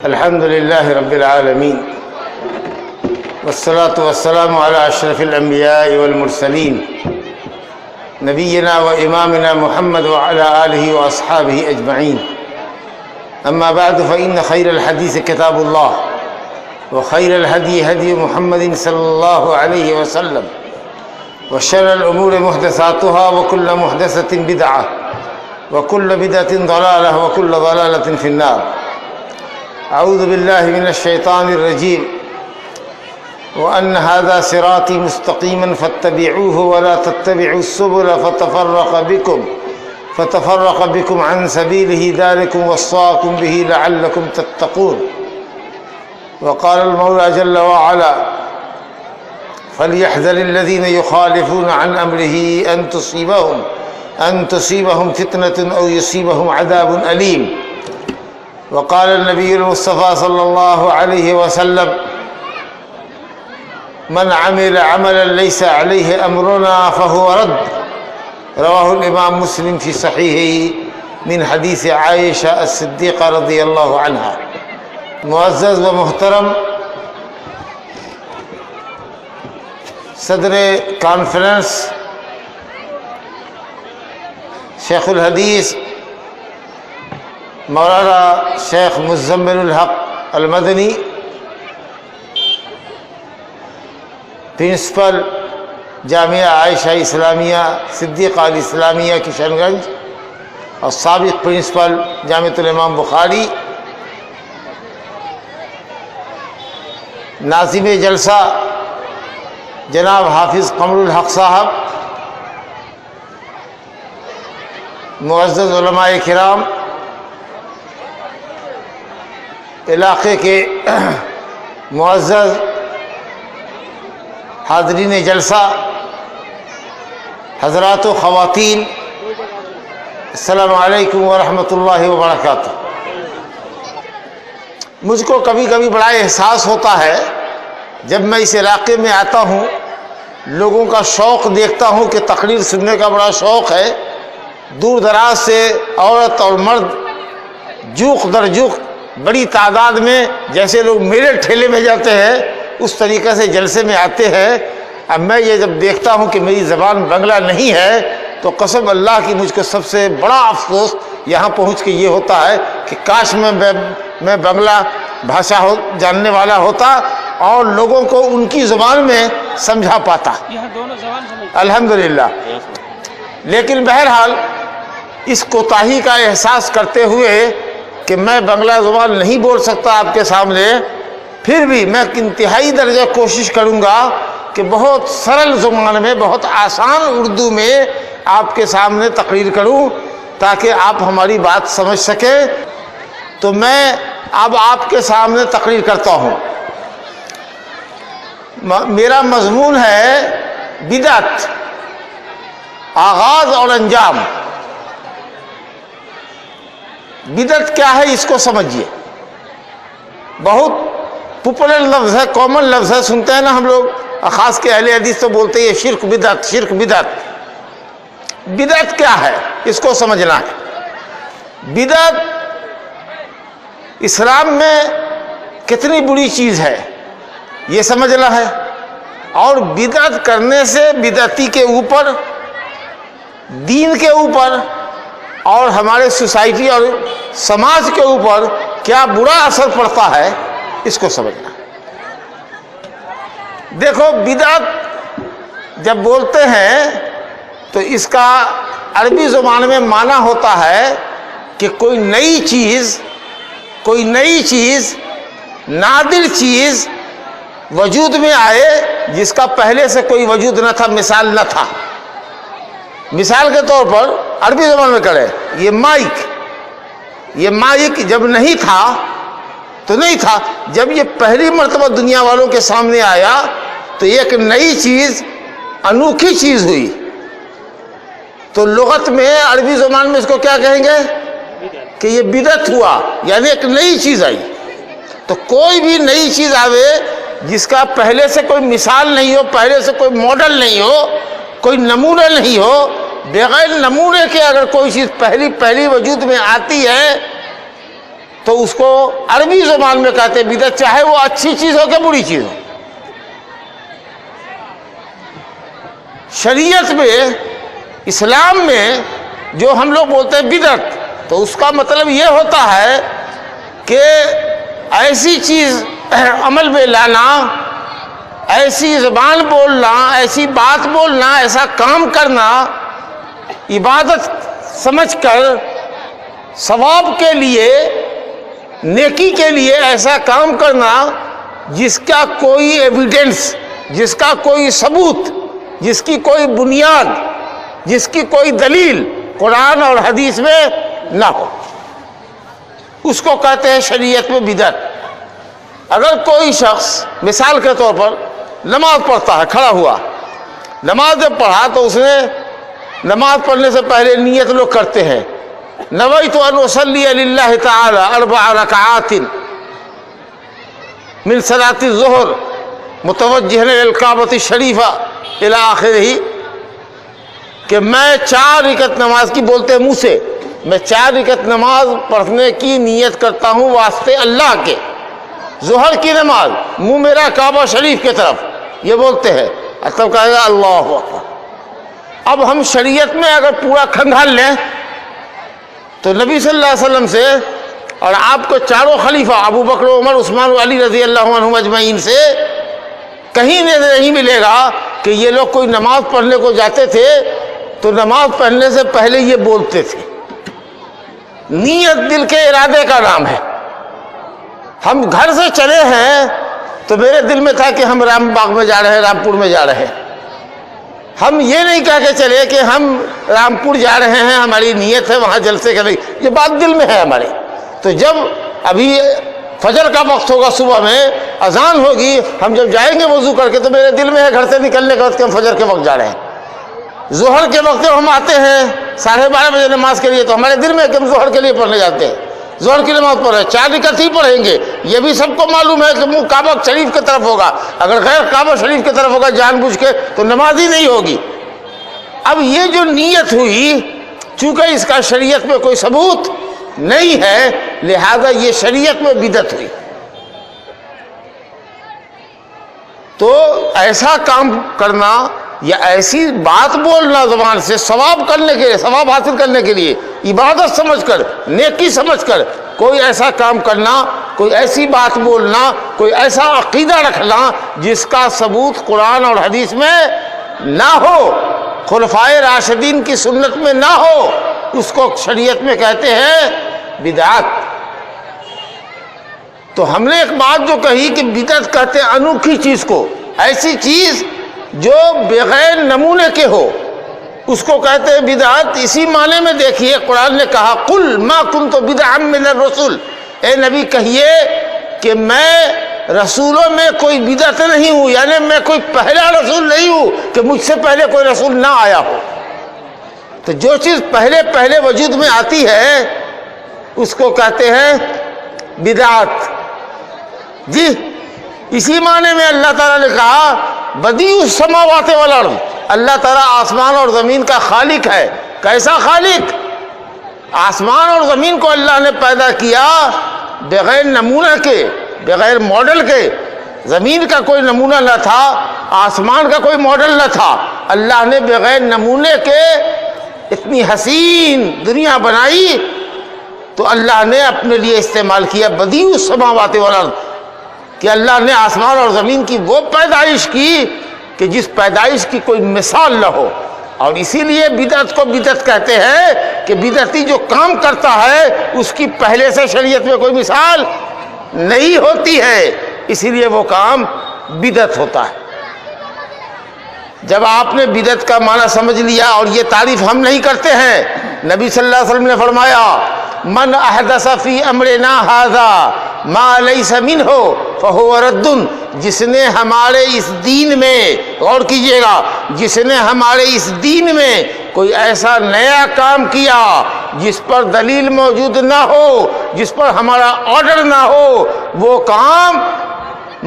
الحمد لله رب العالمين والصلاة والسلام على أشرف الأنبياء والمرسلين نبينا وإمامنا محمد وعلى آله وأصحابه أجمعين. أما بعد فإن خير الحديث كتاب الله وخير الهدي هدي محمد صلى الله عليه وسلم وشر الأمور محدثاتها وكل محدثة بدعة وكل بدعة ضلالة وكل ضلالة في النار. أعوذ بالله من الشيطان الرجيم. وأن هذا صراطي مستقيما فاتبعوه ولا تتبعوا السبل فتفرق بكم عن سبيله ذلكم وصاكم به لعلكم تتقون. وقال المولى جل وعلا: فليحذر الذين يخالفون عن أمره أن تصيبهم فتنة أو يصيبهم عذاب أليم. وقال النبي المصطفى صلى الله عليه وسلم: من عمل عملا ليس عليه أمرنا فهو رد. رواه الإمام مسلم في صحيحه من حديث عائشة الصديقة رضی اللہ عنہا. معزز و محترم صدر کانفرنس شیخ الحدیث مولانا شیخ مزمل الحق المدنی، پرنسپل جامعہ عائشہ اسلامیہ صدیقہ الاسلامیہ کشن گنج اور سابق پرنسپل جامعۃ الامام بخاری، ناظم جلسہ جناب حافظ قمر الحق صاحب، معزز علماء کرام، علاقے کے معزز حاضرین جلسہ، حضرات و خواتین، السلام علیکم ورحمۃ اللہ وبرکاتہ. مجھ کو کبھی کبھی بڑا احساس ہوتا ہے جب میں اس علاقے میں آتا ہوں، لوگوں کا شوق دیکھتا ہوں کہ تقریر سننے کا بڑا شوق ہے. دور دراز سے عورت اور مرد جوق در جوق بڑی تعداد میں، جیسے لوگ میرے ٹھیلے میں جاتے ہیں اس طریقے سے جلسے میں آتے ہیں. اب میں یہ جب دیکھتا ہوں کہ میری زبان بنگلہ نہیں ہے تو قسم اللہ کی مجھ کو سب سے بڑا افسوس یہاں پہنچ کے یہ ہوتا ہے کہ کاش میں بنگلہ بھاشا جاننے والا ہوتا اور لوگوں کو ان کی زبان میں سمجھا پاتا. الحمدللہ. لیکن بہرحال اس کوتاہی کا احساس کرتے ہوئے کہ میں بنگلہ زبان نہیں بول سکتا آپ کے سامنے، پھر بھی میں انتہائی درجہ کوشش کروں گا کہ بہت سرل زبان میں، بہت آسان اردو میں آپ کے سامنے تقریر کروں تاکہ آپ ہماری بات سمجھ سکیں. تو میں اب آپ کے سامنے تقریر کرتا ہوں. میرا مضمون ہے بدعت، آغاز اور انجام. بدعت کیا ہے اس کو سمجھیے. بہت پاپولر لفظ ہے، کامن لفظ ہے، سنتے ہیں نا ہم لوگ، خاص کے اہل حدیث تو بولتے ہیں شرک بدعت، شرک بدعت. بدعت کیا ہے اس کو سمجھنا ہے. بدعت اسلام میں کتنی بری چیز ہے یہ سمجھنا ہے، اور بدعت کرنے سے بدعتی کے اوپر، دین کے اوپر اور ہمارے سوسائٹی اور سماج کے اوپر کیا برا اثر پڑتا ہے اس کو سمجھنا. دیکھو بدعت جب بولتے ہیں تو اس کا عربی زبان میں معنی ہوتا ہے کہ کوئی نئی چیز نادر چیز وجود میں آئے جس کا پہلے سے کوئی وجود نہ تھا، مثال نہ تھا. مثال کے طور پر عربی زبان میں کرے یہ مائک جب نہیں تھا تو نہیں تھا، جب یہ پہلی مرتبہ دنیا والوں کے سامنے آیا تو ایک نئی چیز، انوکھی چیز ہوئی. تو لغت میں عربی زبان میں اس کو کیا کہیں گے کہ یہ بدعت ہوا، یعنی ایک نئی چیز آئی. تو کوئی بھی نئی چیز آوے جس کا پہلے سے کوئی مثال نہیں ہو، پہلے سے کوئی ماڈل نہیں ہو، کوئی نمونہ نہیں ہو، بغیر نمونے کے اگر کوئی چیز پہلی وجود میں آتی ہے تو اس کو عربی زبان میں کہتے ہیں بدعت، چاہے وہ اچھی چیز ہو کہ بری چیز ہو۔ شریعت میں، اسلام میں جو ہم لوگ بولتے ہیں بدعت، تو اس کا مطلب یہ ہوتا ہے کہ ایسی چیز عمل میں لانا، ایسی زبان بولنا، ایسی بات بولنا، ایسا کام کرنا، عبادت سمجھ کر ثواب کے لیے، نیکی کے لیے ایسا کام کرنا جس کا کوئی ایویڈنس، جس کا کوئی ثبوت، جس کی کوئی بنیاد، جس کی کوئی دلیل قرآن اور حدیث میں نہ ہو، اس کو کہتے ہیں شریعت میں بدعت۔ اگر کوئی شخص مثال کے طور پر نماز پڑھتا ہے، کھڑا ہوا، نماز جب پڑھا تو اس نے نماز پڑھنے سے پہلے نیت لوگ کرتے ہیں، نویت ان اصلی للہ تعالی 4 رکعات من صلاۃ الظہر متوجہا الی الکعبۃ الشریفہ الی آخرہ، کہ میں 4 رکعت نماز کی، بولتے ہیں منہ سے، میں 4 رکعت نماز پڑھنے کی نیت کرتا ہوں واسطے اللہ کے، ظہر کی نماز، منہ میرا کعبہ شریف کی طرف، یہ بولتے ہیں، تب کہے گا اللہ اکبر۔ اب ہم شریعت میں اگر پورا کھنگال لیں تو نبی صلی اللہ علیہ وسلم سے اور آپ کو چاروں خلیفہ ابو بکر، عمر، عثمان و علی رضی اللہ عنہم اجمعین سے کہیں نہیں ملے گا کہ یہ لوگ کوئی نماز پڑھنے کو جاتے تھے تو نماز پڑھنے سے پہلے یہ بولتے تھے۔ نیت دل کے ارادے کا نام ہے۔ ہم گھر سے چلے ہیں تو میرے دل میں تھا کہ ہم رام باغ میں جا رہے ہیں، رامپور میں جا رہے ہیں۔ ہم یہ نہیں کہہ کے چلے کہ ہم رامپور جا رہے ہیں، ہماری نیت ہے وہاں جلسے کرنے کی، یہ بات دل میں ہے ہمارے۔ تو جب ابھی فجر کا وقت ہوگا، صبح میں اذان ہوگی، ہم جب جائیں گے وضو کر کے تو میرے دل میں ہے گھر سے نکلنے کے وقت کہ ہم فجر کے وقت جا رہے ہیں۔ ظہر کے وقت جب ہم آتے ہیں 12:30 بجے نماز کے لیے تو ہمارے دل میں ہے کہ ہم ظہر کے لیے پڑھنے جاتے ہیں، ظہر کی نماز پڑھ رہے ہیں، 4 رکعت ہی پڑھیں گے۔ یہ بھی سب کو معلوم ہے کہ منہ کعبہ شریف کی طرف ہوگا، اگر غیر کعبہ شریف کی طرف ہوگا جان بوجھ کے تو نماز ہی نہیں ہوگی۔ اب یہ جو نیت ہوئی، چونکہ اس کا شریعت میں کوئی ثبوت نہیں ہے، لہذا یہ شریعت میں بدعت ہوئی۔ تو ایسا کام کرنا یا ایسی بات بولنا زبان سے ثواب کرنے کے لیے، ثواب حاصل کرنے کے لیے، عبادت سمجھ کر، نیکی سمجھ کر کوئی ایسا کام کرنا، کوئی ایسی بات بولنا، کوئی ایسا عقیدہ رکھنا جس کا ثبوت قرآن اور حدیث میں نہ ہو، خلفائے راشدین کی سنت میں نہ ہو، اس کو شریعت میں کہتے ہیں بدعت۔ تو ہم نے ایک بات جو کہی کہ بدعت کہتے ہیں انوکھی چیز کو، ایسی چیز جو بغیر نمونے کے ہو، اس کو کہتے ہیں بدعت۔ اسی معنی میں دیکھیے قرآن نے کہا قل ما کنت بدعا من الرسل، اے نبی کہیے کہ میں رسولوں میں کوئی بدعت نہیں ہوں، یعنی میں کوئی پہلا رسول نہیں ہوں کہ مجھ سے پہلے کوئی رسول نہ آیا ہو۔ تو جو چیز پہلے وجود میں آتی ہے اس کو کہتے ہیں بدعت۔ جی اسی معنی میں اللہ تعالیٰ نے کہا بدیع السماوات والارض، اللہ تعالیٰ آسمان اور زمین کا خالق ہے۔ کیسا خالق؟ آسمان اور زمین کو اللہ نے پیدا کیا بغیر نمونہ کے، بغیر ماڈل کے۔ زمین کا کوئی نمونہ نہ تھا، آسمان کا کوئی ماڈل نہ تھا، اللہ نے بغیر نمونے کے اتنی حسین دنیا بنائی تو اللہ نے اپنے لیے استعمال کیا بدیع السماوات والارض، کہ اللہ نے آسمان اور زمین کی وہ پیدائش کی کہ جس پیدائش کی کوئی مثال نہ ہو۔ اور اسی لیے بدعت کو بدعت کہتے ہیں کہ بدعتی جو کام کرتا ہے اس کی پہلے سے شریعت میں کوئی مثال نہیں ہوتی ہے، اسی لیے وہ کام بدعت ہوتا ہے۔ جب آپ نے بدعت کا معنی سمجھ لیا، اور یہ تعریف ہم نہیں کرتے ہیں، نبی صلی اللہ علیہ وسلم نے فرمایا من احدث فی امرنا ھذا ما لیس منہ فہو رد، جس نے ہمارے اس دین میں، غور کیجئے گا، جس نے ہمارے اس دین میں کوئی ایسا نیا کام کیا جس پر دلیل موجود نہ ہو، جس پر ہمارا آرڈر نہ ہو، وہ کام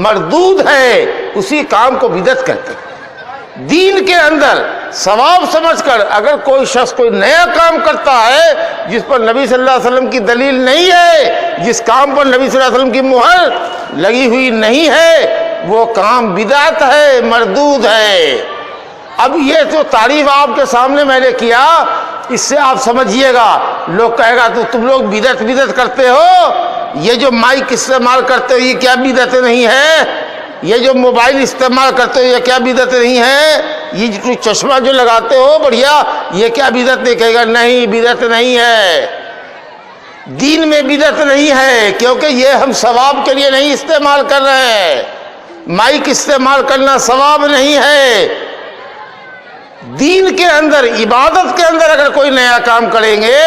مردود ہے، اسی کام کو بدعت کہتے ہیں۔ دین کے اندر ثواب سمجھ کر اگر کوئی شخص کوئی نیا کام کرتا ہے جس پر نبی صلی اللہ علیہ وسلم کی دلیل نہیں ہے، جس کام پر نبی صلی اللہ علیہ وسلم کی مہر لگی ہوئی نہیں ہے، وہ کام بدعت ہے، مردود ہے۔ اب یہ تو تعریف آپ کے سامنے میں نے کیا، اس سے آپ سمجھیے گا، لوگ کہے گا تو تم لوگ بدعت کرتے ہو، یہ جو مائک استعمال کرتے ہو یہ کیا بدعت نہیں ہے؟ یہ جو موبائل استعمال کرتے ہو یہ کیا بدعت نہیں ہے؟ یہ چشمہ جو لگاتے ہو بڑھیا، یہ کیا بدعت نہیں؟ کہے گا نہیں، بدعت نہیں ہے، دین میں بدعت نہیں ہے، کیونکہ یہ ہم ثواب کے لیے نہیں استعمال کر رہے ہیں۔ مائک استعمال کرنا ثواب نہیں ہے۔ دین کے اندر، عبادت کے اندر اگر کوئی نیا کام کریں گے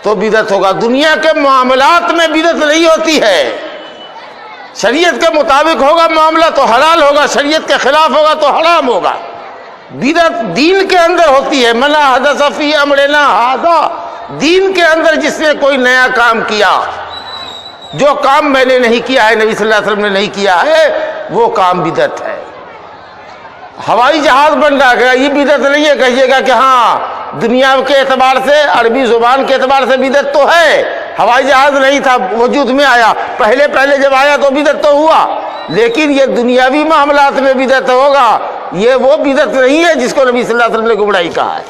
تو بدعت ہوگا۔ دنیا کے معاملات میں بدعت نہیں ہوتی ہے، شریعت کے مطابق ہوگا معاملہ تو حلال ہوگا، شریعت کے خلاف ہوگا تو حرام ہوگا۔ بدعت دین کے اندر ہوتی ہے، من احدث فی امرنا ھذا، دین کے اندر جس نے کوئی نیا کام کیا، جو کام میں نے نہیں کیا ہے، نبی صلی اللہ علیہ وسلم نے نہیں کیا ہے، وہ کام بدعت ہے۔ ہوائی جہاز بن رہا ہے، یہ بدعت نہیں ہے، کہیے گا کہ ہاں دنیا کے اعتبار سے، عربی زبان کے اعتبار سے بدعت تو ہے۔ ہوائی جہاز نہیں تھا، وجود میں آیا، پہلے جب آیا تو بدعت تو ہوا، لیکن یہ دنیاوی معاملات میں بدعت ہوگا، یہ وہ بدعت نہیں ہے جس کو نبی صلی اللہ علیہ وسلم نے گمراہی کہا ہے۔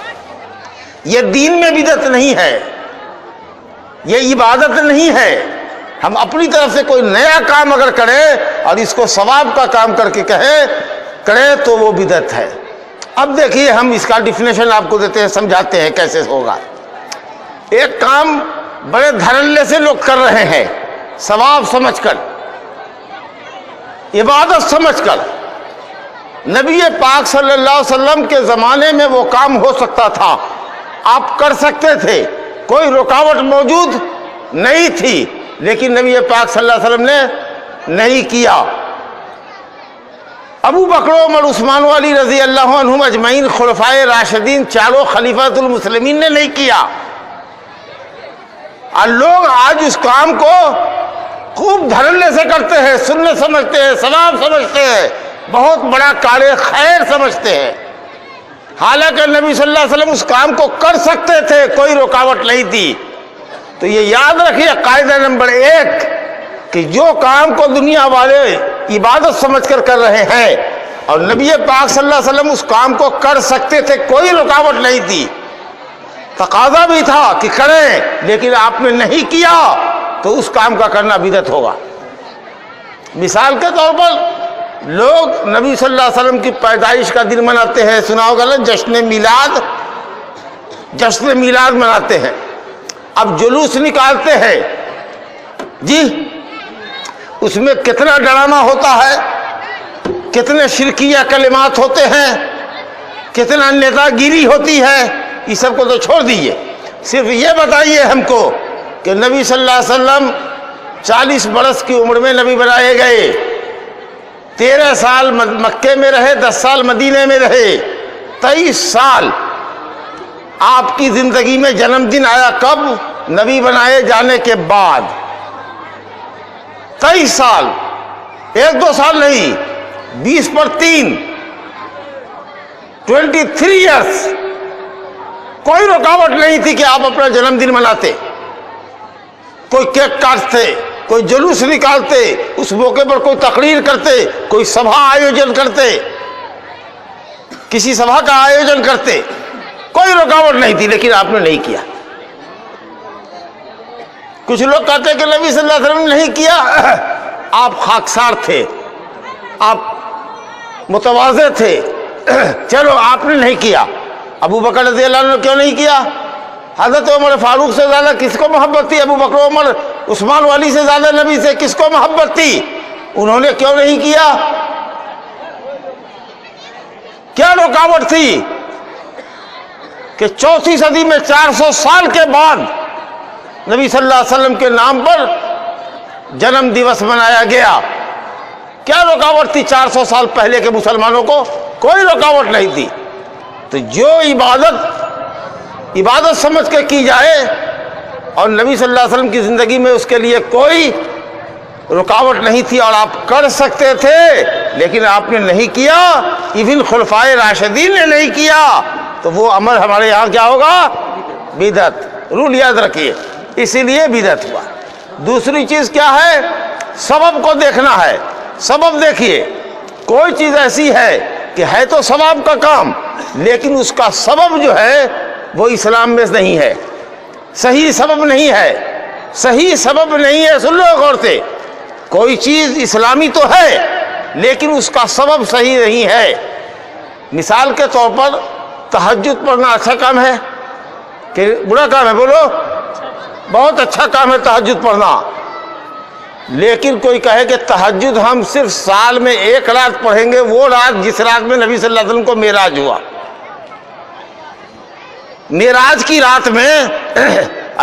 یہ دین میں بدعت نہیں ہے، یہ عبادت نہیں ہے۔ ہم اپنی طرف سے کوئی نیا کام اگر کریں اور اس کو ثواب کا کام کر کے کریں تو وہ بدعت ہے۔ اب دیکھیے ہم اس کا ڈیفینیشن آپ کو دیتے ہیں، سمجھاتے ہیں کیسے ہوگا۔ ایک کام بڑے دھڑلے سے لوگ کر رہے ہیں، ثواب سمجھ کر، عبادت سمجھ کر۔ نبی پاک صلی اللہ علیہ وسلم کے زمانے میں وہ کام ہو سکتا تھا، آپ کر سکتے تھے، کوئی رکاوٹ موجود نہیں تھی، لیکن نبی پاک صلی اللہ علیہ وسلم نے نہیں کیا۔ ابو بکر عمر عثمان علی رضی اللہ عنہم اجمعین خلفائے راشدین، چاروں خلیفۃ المسلمین نے نہیں کیا، اور لوگ آج اس کام کو خوب دھڑلے سے کرتے ہیں، سنت سمجھتے ہیں، ثواب سمجھتے ہیں، بہت بڑا کار خیر سمجھتے ہیں، حالانکہ نبی صلی اللہ علیہ وسلم اس کام کو کر سکتے تھے، کوئی رکاوٹ نہیں تھی۔ تو یہ یاد رکھیے قاعدہ نمبر 1 کہ جو کام کو دنیا والے عبادت سمجھ کر رہے ہیں اور نبی پاک صلی اللہ علیہ وسلم اس کام کو کر سکتے تھے، کوئی رکاوٹ نہیں تھی، تقاضا بھی تھا کہ کریں، لیکن آپ نے نہیں کیا تو اس کام کا کرنا بدعت ہوگا۔ مثال کے طور پر لوگ نبی صلی اللہ علیہ وسلم کی پیدائش کا دن مناتے ہیں، سنا ہوگا نا، جشن میلاد مناتے ہیں۔ اب جلوس نکالتے ہیں، جی اس میں کتنا ڈرامہ ہوتا ہے، کتنے شرکیہ کلمات ہوتے ہیں، کتنا نیتا گیری ہوتی ہے، یہ سب کو تو چھوڑ دیجئے، صرف یہ بتائیے ہم کو کہ نبی صلی اللہ علیہ وسلم 40 برس کی عمر میں نبی بنائے گئے، 13 سال مکے میں رہے، 10 سال مدینے میں رہے، 23 سال آپ کی زندگی میں جنم دن آیا کب؟ نبی بنائے جانے کے بعد۔ 23 سال، 1-2 سال نہیں، 20 پر 3، 23 ایئرس، کوئی رکاوٹ نہیں تھی کہ آپ اپنا جنم دن مناتے، کوئی کیک کاٹتے، کوئی جلوس نکالتے، اس موقع پر کوئی تقریر کرتے، کوئی سبھا آیوجن کرتے، کسی سبھا کا آیوجن کرتے، کوئی رکاوٹ نہیں تھی، لیکن آپ نے نہیں کیا۔ کچھ لوگ کہتے ہیں کہ نبی صلی اللہ علیہ وسلم نے نہیں کیا، آپ خاکسار تھے، آپ متواضع تھے، چلو آپ نے نہیں کیا۔ ابو بکر رضی اللہ عنہ نے کیوں نہیں کیا؟ حضرت عمر فاروق سے زیادہ کس کو محبت تھی؟ ابو بکر عمر عثمان علی سے زیادہ نبی سے کس کو محبت تھی؟ انہوں نے کیوں نہیں کیا؟ کیا رکاوٹ تھی کہ 4 صدی میں 400 سال کے بعد نبی صلی اللہ علیہ وسلم کے نام پر جنم دیوس منایا گیا؟ کیا رکاوٹ تھی 400 سال پہلے کے مسلمانوں کو؟ کوئی رکاوٹ نہیں تھی۔ تو جو عبادت سمجھ کے کی جائے اور نبی صلی اللہ علیہ وسلم کی زندگی میں اس کے لیے کوئی رکاوٹ نہیں تھی اور آپ کر سکتے تھے، لیکن آپ نے نہیں کیا، ایون خلفائے راشدین نے نہیں کیا، تو وہ عمل ہمارے یہاں کیا ہوگا؟ بدعت۔ رول یاد رکھیے، اسی لیے بدعت ہوا۔ دوسری چیز کیا ہے؟ سبب کو دیکھنا ہے۔ سبب دیکھیے، کوئی چیز ایسی ہے کہ ہے تو ثواب کا کام، لیکن اس کا سبب جو ہے وہ اسلام میں نہیں ہے، صحیح سبب نہیں ہے، صحیح سبب نہیں ہے۔ سن لو غور سے، کوئی چیز اسلامی تو ہے لیکن اس کا سبب صحیح نہیں ہے۔ مثال کے طور پر تہجد پڑھنا اچھا کام ہے کہ برا کام ہے؟ بولو، بہت اچھا کام ہے تہجد پڑھنا، لیکن کوئی کہے کہ تہجد ہم صرف سال میں ایک رات پڑھیں گے، وہ رات جس رات میں نبی صلی اللہ علیہ وسلم کو معراج ہوا۔ معراج کی رات میں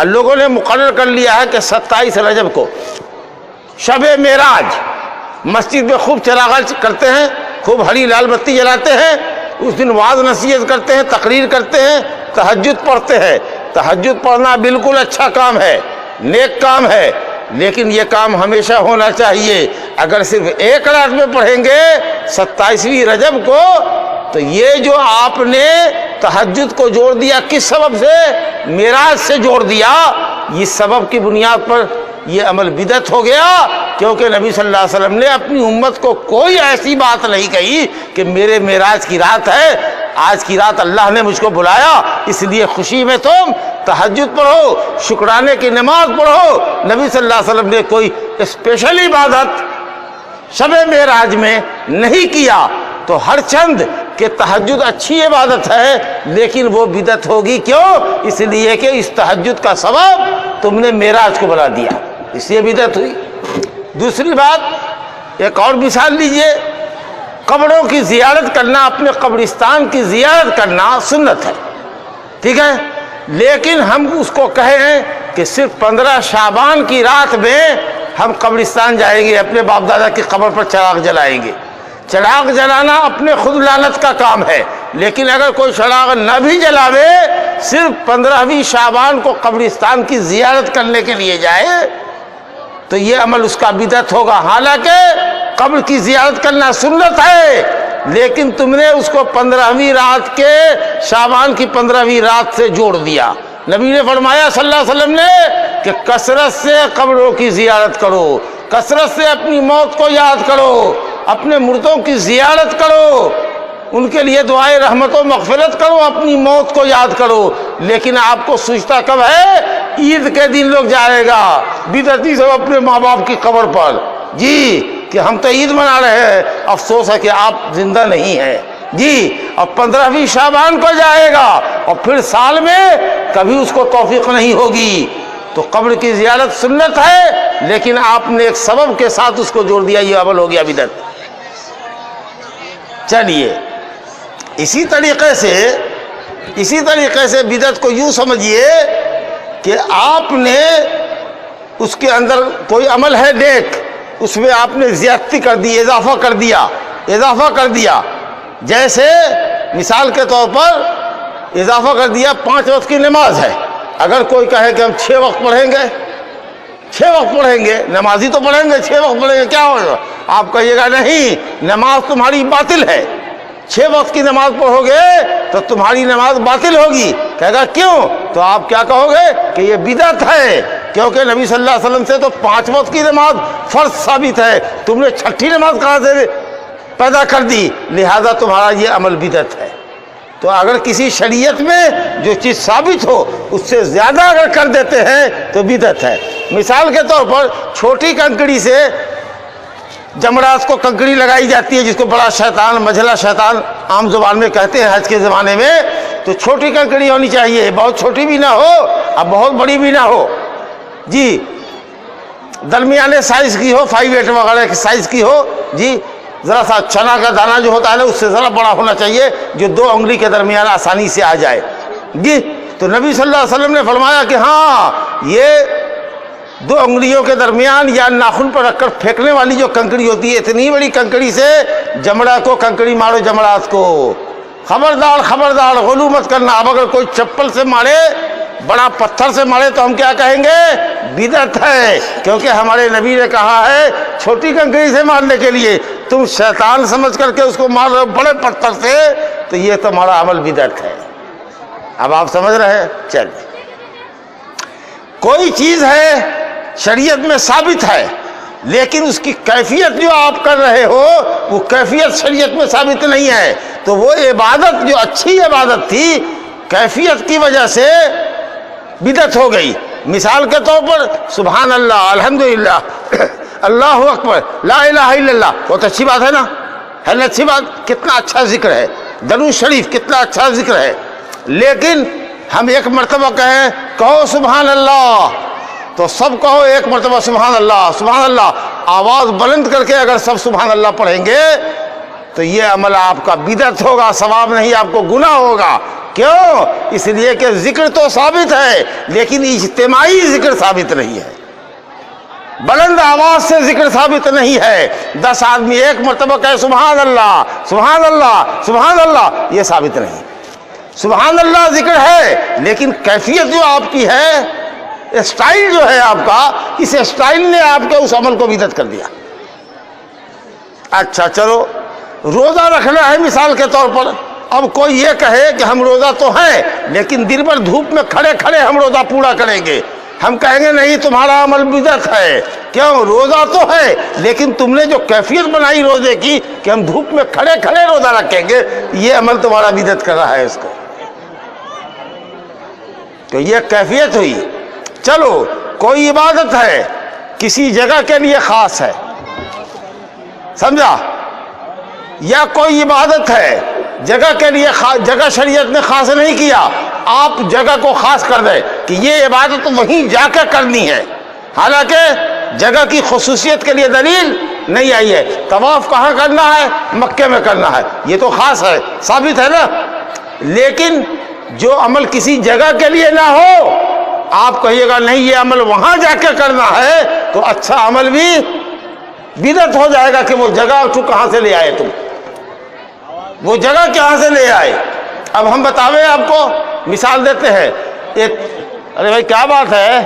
لوگوں نے مقرر کر لیا ہے کہ 27 رجب کو شب معراج، مسجد میں خوب چراغاں کرتے ہیں، خوب ہری لال بتی جلاتے ہیں، اس دن وعظ نصیحت کرتے ہیں، تقریر کرتے ہیں، تہجد پڑھتے ہیں۔ تہجد پڑھنا بالکل اچھا کام ہے، نیک کام ہے، لیکن یہ کام ہمیشہ ہونا چاہیے۔ اگر صرف ایک رات میں پڑھیں گے 27ویں رجب کو، تو یہ جو آپ نے تہجد کو جوڑ دیا کس سبب سے؟ معراج سے جوڑ دیا۔ اس سبب کی بنیاد پر یہ عمل بدعت ہو گیا، کیونکہ نبی صلی اللہ علیہ وسلم نے اپنی امت کو کوئی ایسی بات نہیں کہی کہ میرے معراج کی رات ہے، آج کی رات اللہ نے مجھ کو بلایا، اس لیے خوشی میں تم تہجد پڑھو، شکرانے کی نماز پڑھو۔ نبی صلی اللہ علیہ وسلم نے کوئی اسپیشل عبادت شب معراج میں نہیں کیا۔ تو ہر چند کہ تہجد اچھی عبادت ہے لیکن وہ بدعت ہوگی، کیوں؟ اس لیے کہ اس تہجد کا سبب تم نے معراج کو بنا دیا، اس لیے بدعت ہوئی۔ دوسری بات، ایک اور مثال لیجئے، قبروں کی زیارت کرنا، اپنے قبرستان کی زیارت کرنا سنت ہے، ٹھیک ہے، لیکن ہم اس کو کہیں کہ صرف 15 شعبان کی رات میں ہم قبرستان جائیں گے، اپنے باپ دادا کی قبر پر چراغ جلائیں گے۔ چراغ جلانا اپنے خود لعنت کا کام ہے، لیکن اگر کوئی چراغ نہ بھی جلاوے، صرف 15ویں شعبان کو قبرستان کی زیارت کرنے کے لیے جائے، تو یہ عمل اس کا بدعت ہوگا۔ حالانکہ قبر کی زیارت کرنا سنت ہے، لیکن تم نے اس کو 15ویں رات کے شعبان کی 15ویں رات سے جوڑ دیا۔ نبی نے فرمایا صلی اللہ علیہ وسلم نے کہ کثرت سے قبروں کی زیارت کرو، کثرت سے اپنی موت کو یاد کرو، اپنے مردوں کی زیارت کرو، ان کے لیے دعائے رحمت و مغفرت کرو، اپنی موت کو یاد کرو۔ لیکن آپ کو سوچتا کب ہے؟ عید کے دن لوگ جائے گا بدعتی سب اپنے ماں باپ کی قبر پر، جی کہ ہم تو عید منا رہے ہیں، افسوس ہے کہ آپ زندہ نہیں ہیں جی۔ اب 15ویں شعبان کو جائے گا اور پھر سال میں کبھی اس کو توفیق نہیں ہوگی۔ تو قبر کی زیارت سنت ہے، لیکن آپ نے ایک سبب کے ساتھ اس کو جوڑ دیا، یہ عمل ہو گیا بدعت۔ چلیے، اسی طریقے سے بدعت کو یوں سمجھیے کہ آپ نے اس کے اندر کوئی عمل ہے نیک، اس میں آپ نے زیادتی کر دی، اضافہ کر دیا۔ جیسے مثال کے طور پر اضافہ کر دیا، 5 وقت کی نماز ہے، اگر کوئی کہے کہ ہم 6 وقت پڑھیں گے، 6 وقت پڑھیں گے، نمازی تو پڑھیں گے، 6 وقت پڑھیں گے، کیا ہوگا؟ آپ کہیے گا نہیں، نماز تمہاری باطل ہے، 6 وقت کی نماز پڑھو گے تو تمہاری نماز باطل ہوگی۔ کہے گا کیوں؟ تو آپ کیا کہو گے کہ یہ بدعت ہے، کیونکہ نبی صلی اللہ علیہ وسلم سے تو 5 وقت کی نماز فرض ثابت ہے، تم نے 6ٹھی نماز کہاں سے پیدا کر دی، لہذا تمہارا یہ عمل بدعت ہے۔ تو اگر کسی شریعت میں جو چیز ثابت ہو اس سے زیادہ اگر کر دیتے ہیں تو بدعت ہے۔ مثال کے طور پر چھوٹی کنکڑی سے جمرات کو کنکڑی لگائی جاتی ہے، جس کو بڑا شیطان، مجھلا شیطان عام زبان میں کہتے ہیں حج کے زمانے میں، تو چھوٹی کنکڑی ہونی چاہیے، بہت چھوٹی بھی نہ ہو اب بہت بڑی بھی نہ ہو جی، درمیانے سائز کی ہو، 5/8 وغیرہ کی سائز کی ہو جی، ذرا سا چنا کا دانہ جو ہوتا ہے نا اس سے ذرا بڑا ہونا چاہیے، جو 2 انگلی کے درمیان آسانی سے آ جائے جی۔ تو نبی صلی اللہ علیہ وسلم نے فرمایا کہ ہاں، یہ 2 انگلیوں کے درمیان یا ناخن پر رکھ کر پھینکنے والی جو کنکڑی ہوتی ہے، اتنی بڑی کنکڑی سے جمڑا کو کنکڑی مارو، جمڑات کو خبردار غلو مت کرنا۔ اب اگر کوئی چپل سے مارے بڑا پتھر سے مارے تو ہم کیا کہیں گے؟ بدعت ہے، کیونکہ ہمارے نبی نے کہا ہے چھوٹی کنکری سے مارنے کے لیے، تم شیطان سمجھ کر کے اس کو مار رہے ہو بڑے پتھر سے، تو یہ تمہارا عمل بدعت ہے۔ اب آپ سمجھ رہے ہیں؟ چلیے، کوئی چیز ہے شریعت میں ثابت ہے، لیکن اس کی کیفیت جو آپ کر رہے ہو وہ کیفیت شریعت میں ثابت نہیں ہے، تو وہ عبادت جو اچھی عبادت تھی کیفیت کی وجہ سے بدعت ہو گئی۔ مثال کے طور پر سبحان اللہ، الحمدللہ، اللہ اکبر، لا الہ الا اللہ، بہت اچھی بات ہے نا، ہے نا اچھی بات؟ کتنا اچھا ذکر ہے، درود شریف کتنا اچھا ذکر ہے، لیکن ہم ایک مرتبہ کہیں کہو سبحان اللہ تو سب کہو ایک مرتبہ سبحان اللہ سبحان اللہ، آواز بلند کر کے اگر سب سبحان اللہ پڑھیں گے تو یہ عمل آپ کا بدعت ہوگا، ثواب نہیں، آپ کو گناہ ہوگا۔ کیوں؟ اس لیے کہ ذکر تو ثابت ہے لیکن اجتماعی ذکر ثابت نہیں ہے، بلند آواز سے ذکر ثابت نہیں ہے۔ 10 آدمی ایک مرتبہ کہے سبحان اللہ سبحان اللہ سبحان اللہ، یہ ثابت نہیں۔ سبحان اللہ ذکر ہے لیکن کیفیت جو آپ کی ہے، اسٹائل جو ہے آپ کا، اس اسٹائل نے آپ کے اس عمل کو بدعت کر دیا۔ اچھا چلو، روزہ رکھنا ہے مثال کے طور پر، اب کوئی یہ کہے کہ ہم روزہ تو ہیں لیکن دن بھر دھوپ میں کھڑے کھڑے ہم روزہ پورا کریں گے، ہم کہیں گے نہیں تمہارا عمل بدعت ہے۔ کیوں؟ روزہ تو ہے لیکن تم نے جو کیفیت بنائی روزے کی کہ ہم دھوپ میں کھڑے کھڑے روزہ رکھیں گے، یہ عمل تمہارا بدعت کر رہا ہے اس کو، تو یہ کیفیت ہوئی۔ چلو، کوئی عبادت ہے کسی جگہ کے لیے خاص ہے، سمجھا؟ یا کوئی عبادت ہے جگہ کے لیے جگہ شریعت نے خاص نہیں کیا، آپ جگہ کو خاص کر دیں کہ یہ عبادت وہیں جا کے کرنی ہے، حالانکہ جگہ کی خصوصیت کے لیے دلیل نہیں آئی ہے۔ طواف کہاں کرنا ہے؟ مکے میں کرنا ہے، یہ تو خاص ہے، ثابت ہے نا۔ لیکن جو عمل کسی جگہ کے لیے نہ ہو، آپ کہیے گا نہیں یہ عمل وہاں جا کے کرنا ہے، تو اچھا عمل بھی بدعت ہو جائے گا کہ وہ جگہ تو کہاں سے لے آئے تم، وہ جگہ کہاں سے لے آئے۔ اب ہم بتاویں آپ کو، مثال دیتے ہیں، ارے بھائی کیا بات ہے،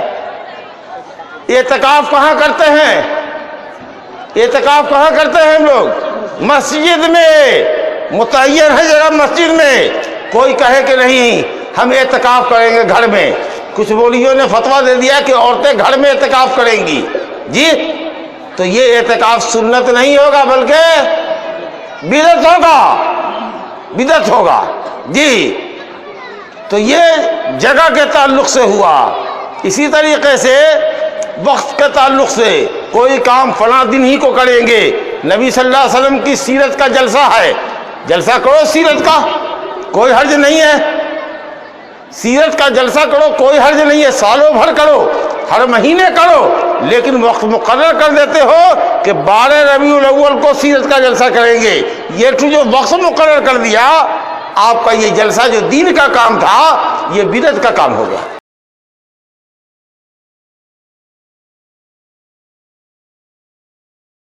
اعتکاف کہاں کرتے ہیں؟ اعتکاف کہاں کرتے ہیں ہم لوگ؟ مسجد میں، متعین ہے جگہ مسجد میں۔ کوئی کہے کہ نہیں ہم اعتکاف کریں گے گھر میں، کچھ مولویوں نے فتویٰ دے دیا کہ عورتیں گھر میں اعتکاف کریں گی، جی تو یہ اعتکاف سنت نہیں ہوگا بلکہ بدعت ہوگا، بدعت ہوگا، جی تو یہ جگہ کے تعلق سے ہوا۔ اسی طریقے سے وقت کے تعلق سے کوئی کام فلاں دن ہی کو کریں گے، نبی صلی اللہ علیہ وسلم کی سیرت کا جلسہ ہے، جلسہ کرو سیرت کا، کوئی حرج نہیں ہے، سیرت کا جلسہ کرو، کوئی حرج نہیں ہے، سالوں بھر کرو، ہر مہینے کرو، لیکن وقت مقرر کر دیتے ہو کہ 12 ربیع الاول کو سیرت کا جلسہ کریں گے، یہ تو جو وقت مقرر کر دیا، آپ کا یہ جلسہ جو دین کا کام تھا یہ بدعت کا کام ہو گیا۔